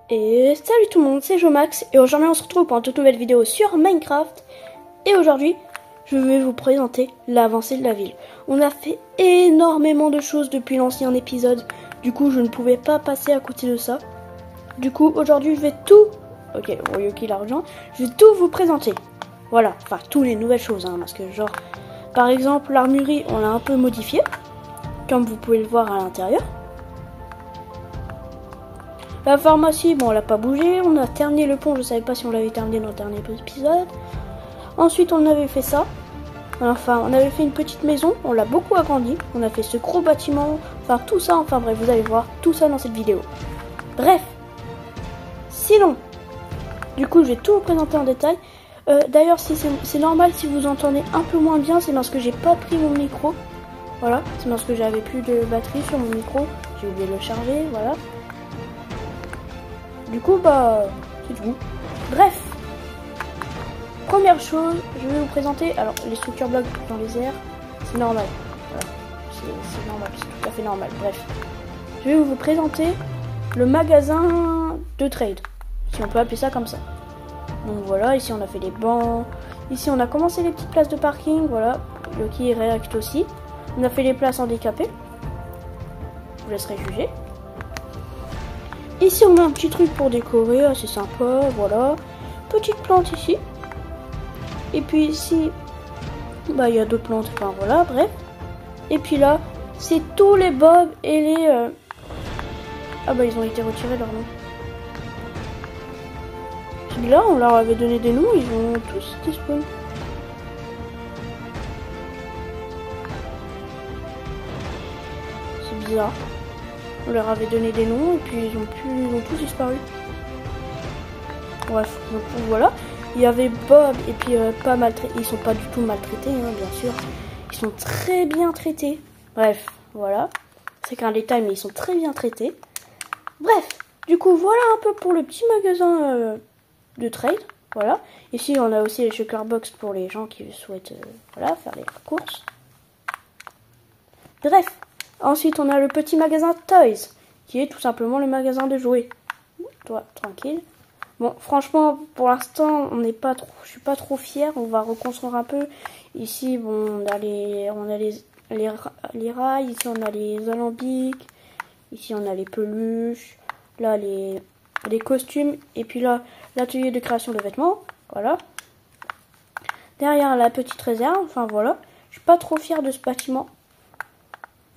Et salut tout le monde, c'est Jomax et aujourd'hui on se retrouve pour une toute nouvelle vidéo sur Minecraft. Et aujourd'hui, je vais vous présenter l'avancée de la ville. On a fait énormément de choses depuis l'ancien épisode, du coup je ne pouvais pas passer à côté de ça. Du coup aujourd'hui je vais tout... Ok, Royoki l'argent, je vais tout vous présenter. Voilà, enfin toutes les nouvelles choses, parce que genre, par exemple l'armurerie on l'a un peu modifiée, comme vous pouvez le voir à l'intérieur. La pharmacie, bon, on l'a pas bougé. On a terminé le pont, je savais pas si on l'avait terminé dans le dernier épisode. Ensuite, on avait fait ça. Enfin, on avait fait une petite maison, on l'a beaucoup agrandi. On a fait ce gros bâtiment, enfin tout ça, enfin bref, vous allez voir tout ça dans cette vidéo. Bref, sinon, du coup, je vais tout vous présenter en détail. D'ailleurs, si c'est normal si vous entendez un peu moins bien, c'est parce que j'ai pas pris mon micro. Voilà, c'est parce que j'avais plus de batterie sur mon micro. J'ai oublié de le charger, voilà. Du coup, bah, c'est tout. Bref, première chose, je vais vous présenter, alors, les structures blocs dans les airs, c'est normal. Voilà. C'est normal, c'est tout à fait normal. Bref, je vais vous présenter le magasin de trade, si on peut appeler ça comme ça. Donc voilà, ici on a fait les bancs, ici on a commencé les petites places de parking, voilà, Yoki React aussi. On a fait les places handicapées, je vous laisserai juger. Ici on a un petit truc pour décorer, assez sympa, voilà. Petite plante ici. Et puis ici, bah il y a d'autres plantes, enfin voilà, bref. Et puis là, c'est tous les bobs et les... Ah bah ils ont été retirés leur nom. Celui-là, on leur avait donné des noms, ils ont tous disparu. C'est bizarre. On leur avait donné des noms et puis ils ont tous disparu. Bref, donc voilà. Il y avait Bob et puis pas maltraités. Ils sont pas du tout maltraités, bien sûr. Ils sont très bien traités. Bref, voilà. C'est qu'un détail, mais ils sont très bien traités. Bref, du coup, voilà un peu pour le petit magasin de trade. Voilà. Ici, on a aussi les Sugar Box pour les gens qui souhaitent voilà, faire les courses. Bref. Ensuite, on a le petit magasin Toys, qui est tout simplement le magasin de jouets. Toi, tranquille. Bon, franchement, pour l'instant, je suis pas trop fière. On va reconstruire un peu. Ici, bon, on a les rails. Ici, on a les alambics. Ici, on a les peluches. Là, les costumes. Et puis là, l'atelier de création de vêtements. Voilà. Derrière, la petite réserve. Enfin, voilà. Je suis pas trop fière de ce bâtiment.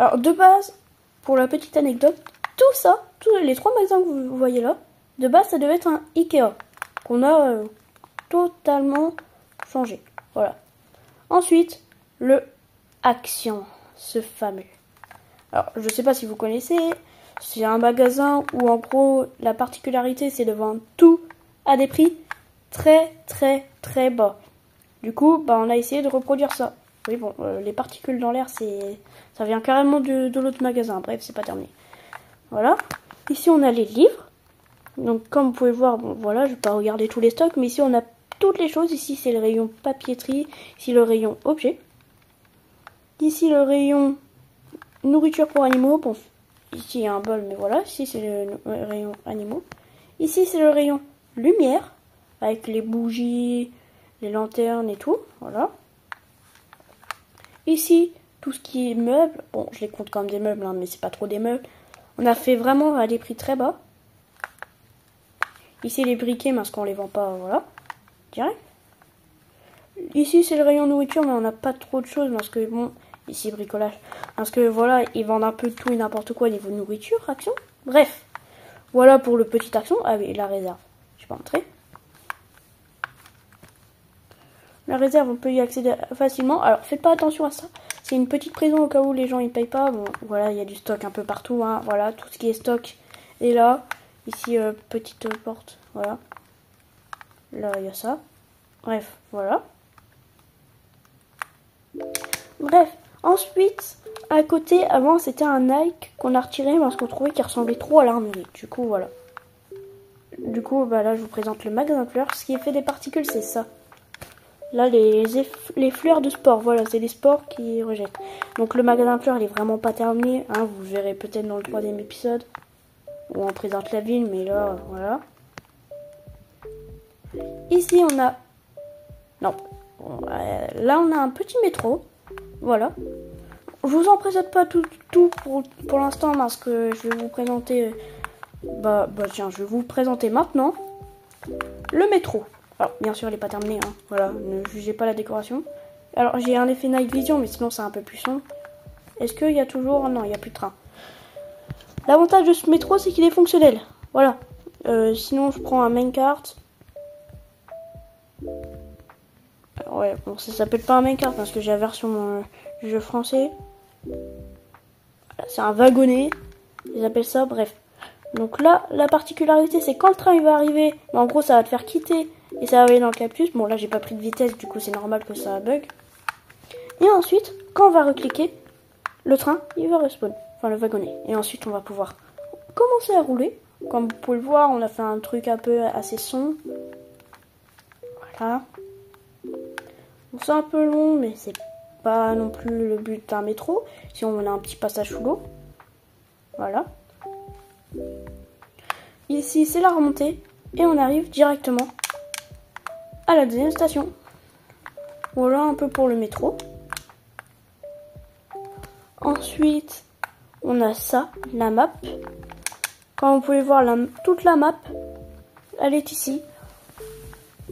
Alors, de base, pour la petite anecdote, tout ça, tous les trois magasins que vous voyez là, de base, ça devait être un Ikea, qu'on a totalement changé. Voilà. Ensuite, le Action, ce fameux. Alors, je sais pas si vous connaissez, c'est un magasin où, en gros, la particularité, c'est de vendre tout à des prix très, très, très bas. Du coup, bah, on a essayé de reproduire ça. Oui, bon, les particules dans l'air, ça vient carrément de l'autre magasin. Bref, c'est pas terminé. Voilà. Ici, on a les livres. Donc, comme vous pouvez voir, bon, voilà, je vais pas regarder tous les stocks, mais ici, on a toutes les choses. Ici, c'est le rayon papeterie. Ici, le rayon objet. Ici, le rayon nourriture pour animaux. Bon, ici, il y a un bol, mais voilà. Ici, c'est le rayon animaux. Ici, c'est le rayon lumière, avec les bougies, les lanternes et tout. Voilà. Ici, tout ce qui est meubles, bon, je les compte comme des meubles, mais c'est pas trop des meubles. On a fait vraiment à des prix très bas. Ici, les briquets, parce qu'on les vend pas, voilà. Je dirais. Ici, c'est le rayon nourriture, mais on n'a pas trop de choses, parce que, bon, ici, bricolage. Parce que, voilà, ils vendent un peu tout et n'importe quoi au niveau nourriture, Action. Bref, voilà pour le petit Action. Ah oui, la réserve. Je vais pas entrer. La réserve, on peut y accéder facilement. Alors, faites pas attention à ça. C'est une petite prison au cas où les gens y payent pas. Bon, voilà, il y a du stock un peu partout. Voilà, tout ce qui est stock est là. Ici, petite porte. Voilà. Là, il y a ça. Bref, voilà. Bref, ensuite, à côté, avant, c'était un Nike qu'on a retiré parce qu'on trouvait qu'il ressemblait trop à l'armurerie. Du coup, voilà. Du coup, bah là, je vous présente le magasin de fleurs. Ce qui est fait des particules, c'est ça. Là, les fleurs de sport, voilà, c'est les sports qui rejettent. Donc le magasin de fleurs, il est vraiment pas terminé. Vous verrez peut-être dans le troisième épisode. où on présente la ville, mais là, voilà. Ici, on a... Non. Là, on a un petit métro. Voilà. Je vous en présente pas tout pour l'instant, parce que je vais vous présenter... tiens, je vais vous présenter maintenant le métro. Alors, bien sûr, il n'est pas terminé, hein. Voilà, ne jugez pas la décoration. Alors, j'ai un effet night vision, mais sinon, c'est un peu plus sombre. Est-ce qu'il y a toujours... Non, il n'y a plus de train. L'avantage de ce métro, c'est qu'il est fonctionnel. Voilà. Sinon, je prends un main cart. Ouais, bon, ça s'appelle pas un main cart, parce que j'ai la version jeu français. Voilà, c'est un wagonnet. Ils appellent ça, bref. Donc là, la particularité, c'est quand le train il va arriver, en gros, ça va te faire quitter et ça va aller dans le cactus. Bon, là, j'ai pas pris de vitesse, du coup, c'est normal que ça bug. Et ensuite, quand on va recliquer, le train, il va respawn. Enfin, le wagonnet. Et ensuite, on va pouvoir commencer à rouler. Comme vous pouvez le voir, on a fait un truc un peu assez sombre. Voilà. Bon, c'est un peu long, mais c'est pas non plus le but d'un métro. Si on a un petit passage sous l'eau. Voilà. Ici, c'est la remontée. Et on arrive directement à la deuxième station. Voilà un peu pour le métro. Ensuite, on a ça, la map. Comme vous pouvez voir, toute la map, elle est ici.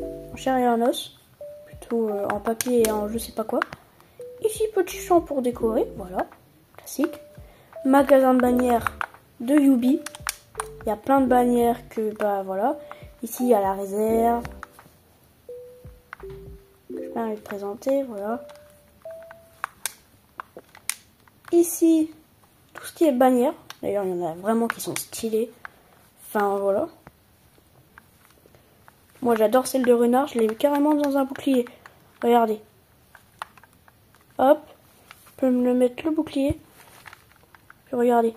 En chair et en os. Plutôt en papier et en je sais pas quoi. Ici, petit champ pour décorer. Voilà, classique. Magasin de bannières de Yubi. Il y a plein de bannières que, voilà. Ici, il y a la réserve. Je peux aller le présenter, voilà. Ici, tout ce qui est bannière. D'ailleurs, il y en a vraiment qui sont stylés. Enfin, voilà. Moi, j'adore celle de renard. Je l'ai mis carrément dans un bouclier. Regardez. Hop. Je peux me le mettre le bouclier. Puis regardez.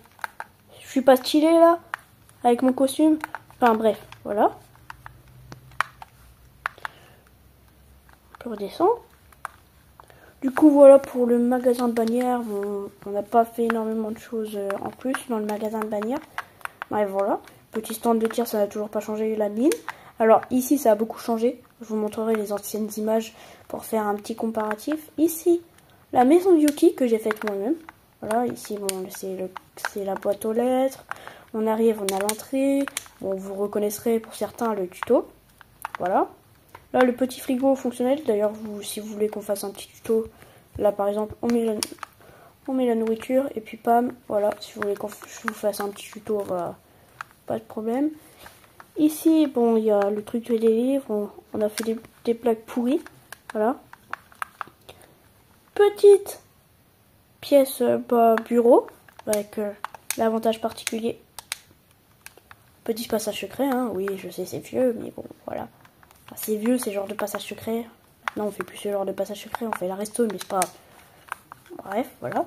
Je suis pas stylé là. Avec mon costume. Enfin, bref. Voilà. On peut redescendre. Du coup, voilà pour le magasin de bannières. On n'a pas fait énormément de choses en plus dans le magasin de bannières. Bref, voilà. Petit stand de tir, ça n'a toujours pas changé la mine. Alors, ici, ça a beaucoup changé. Je vous montrerai les anciennes images pour faire un petit comparatif. Ici, la maison de Yuki que j'ai faite moi-même. Voilà, ici, bon, c'est la boîte aux lettres. On arrive, on a l'entrée. Bon, vous reconnaîtrez pour certains le tuto. Voilà. Là, le petit frigo fonctionnel. D'ailleurs, si vous voulez qu'on fasse un petit tuto, là, par exemple, on met la nourriture. Et puis, pam, voilà. Si vous voulez qu'on vous fasse un petit tuto, voilà, pas de problème. Ici, bon, il y a le truc des livres. On a fait des plaques pourries. Voilà. Petite pièce bureau. Avec l'avantage particulier. Petit passage secret, hein. Oui, je sais, c'est vieux, mais bon, voilà. C'est vieux, ces genres de passage secret. Non, on fait plus ce genre de passage secret, on fait la resto, mais c'est pas grave. Bref, voilà.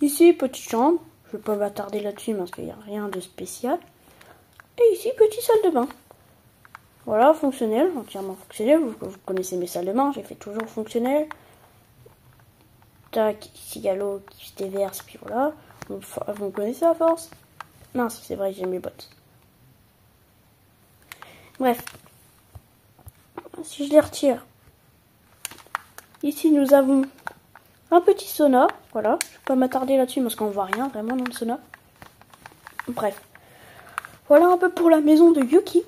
Ici, petite chambre. Je vais pas m'attarder là-dessus parce qu'il n'y a rien de spécial. Et ici, petite salle de bain. Voilà, fonctionnel, entièrement fonctionnel. Vous connaissez mes salles de bain, j'ai fait toujours fonctionnel. Tac, ici, il y a l'eau qui se déverse, puis voilà. Vous connaissez à force. Mince, c'est vrai, j'ai mes bottes. Bref. Si je les retire, ici nous avons un petit sauna. Voilà, je ne vais pas m'attarder là-dessus parce qu'on voit rien vraiment dans le sauna. Bref, voilà un peu pour la maison de Yuki.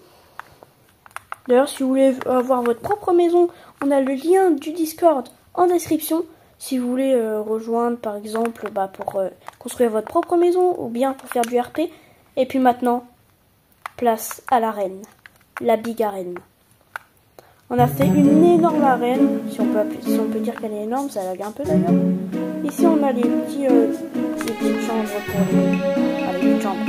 D'ailleurs, si vous voulez avoir votre propre maison, on a le lien du Discord en description. Si vous voulez rejoindre par exemple pour construire votre propre maison ou bien pour faire du RP. Et puis maintenant, place à l'arène, la big arène. On a fait une énorme arène, si on peut dire qu'elle est énorme, ça lag un peu d'ailleurs. Ici on a les petites chambres pour les petites chambres.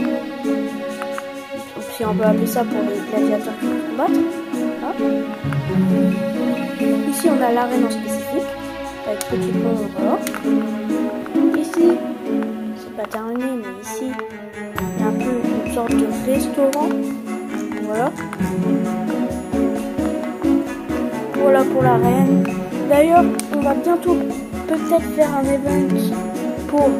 Si on peut appeler ça pour les gladiateurs qui vont combattre. Voilà. Ici on a l'arène en spécifique, avec petit pont, voilà. Ici, c'est pas terminé, mais ici, il y a un peu une sorte de restaurant. Voilà. Voilà pour l'arène. D'ailleurs, on va bientôt peut-être faire un event pour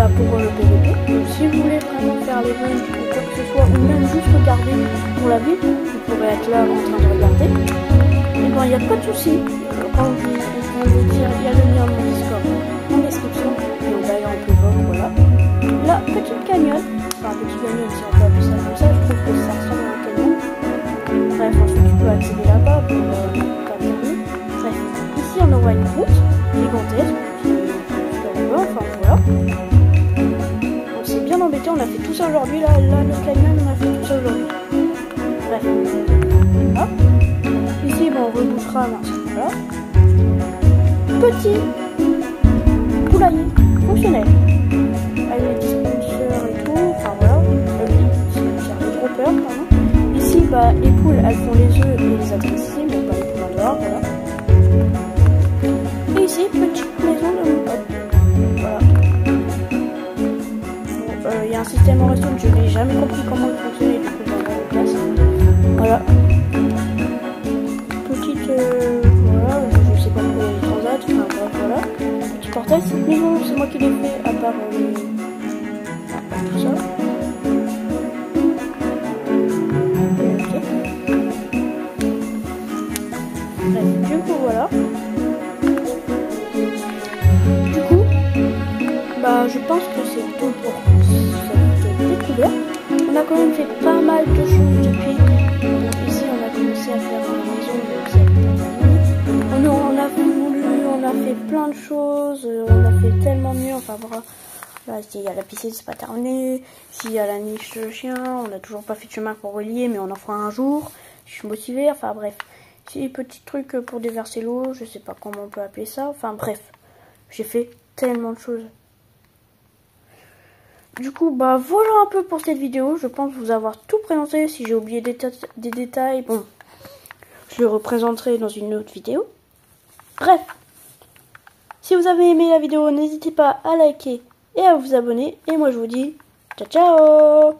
bah, pour le PVP. Donc, si vous voulez vraiment faire les runs ou quoi que ce soit, ou même juste regarder pour la ville, vous pourrez être là en train de regarder. Et ben, il n'y a pas de souci. Quand vous dire, il y a le lien de mon Discord en description. Et d'ailleurs, on peut voir, voilà. La petite canyon. Enfin, petit canyon, si on peut appeler ça comme ça, je trouve que ça ressemble à un canyon. Bref, ensuite, tu peux accéder là-bas pour pas terminer. Bref, ici, on envoie une route gigantesque. Enfin voilà. On s'est bien embêté, on a fait tout ça aujourd'hui. Là, le canyon, on a fait tout ça aujourd'hui. Bref. Voilà. Ici, bon, on rebouchera. Voilà. Petit poulailler fonctionnel. Avec les dispenseurs et tout. Enfin voilà. J'ai trop peur, pardon. Ici, bah, les poules, elles font les œufs et les adressent ici. Donc, bah, les poules en dehors, voilà. Et ici, petite maison de mon pote. Voilà. Il y a un système en resto, je n'ai jamais compris comment il fonctionnait, du coup, dans la place. Voilà. Petite, voilà, je sais pas pourquoi il y a les transats, enfin bref, voilà. Petit portail, cette maison, c'est moi qui l'ai fait, à part tout ça. Ok. Bref, du coup, voilà. Du coup, bah, je pense que c'est tout pour cette découverte. On a quand même fait pas mal de choses depuis. Donc ici, on a commencé à faire une maison de on a voulu, on a fait plein de choses, on a fait tellement mieux. Enfin voilà. Là, ici, il y a la piscine, c'est pas terminé. Ici, il y a la niche de chien. On n'a toujours pas fait de chemin pour relier, mais on en fera un jour. Je suis motivée. Enfin bref. Ici, petit truc pour déverser l'eau. Je sais pas comment on peut appeler ça. Enfin bref. J'ai fait tellement de choses. Du coup, bah voilà un peu pour cette vidéo. Je pense vous avoir tout présenté. Si j'ai oublié des détails, bon, je le représenterai dans une autre vidéo. Bref, si vous avez aimé la vidéo, n'hésitez pas à liker et à vous abonner. Et moi, je vous dis ciao ciao.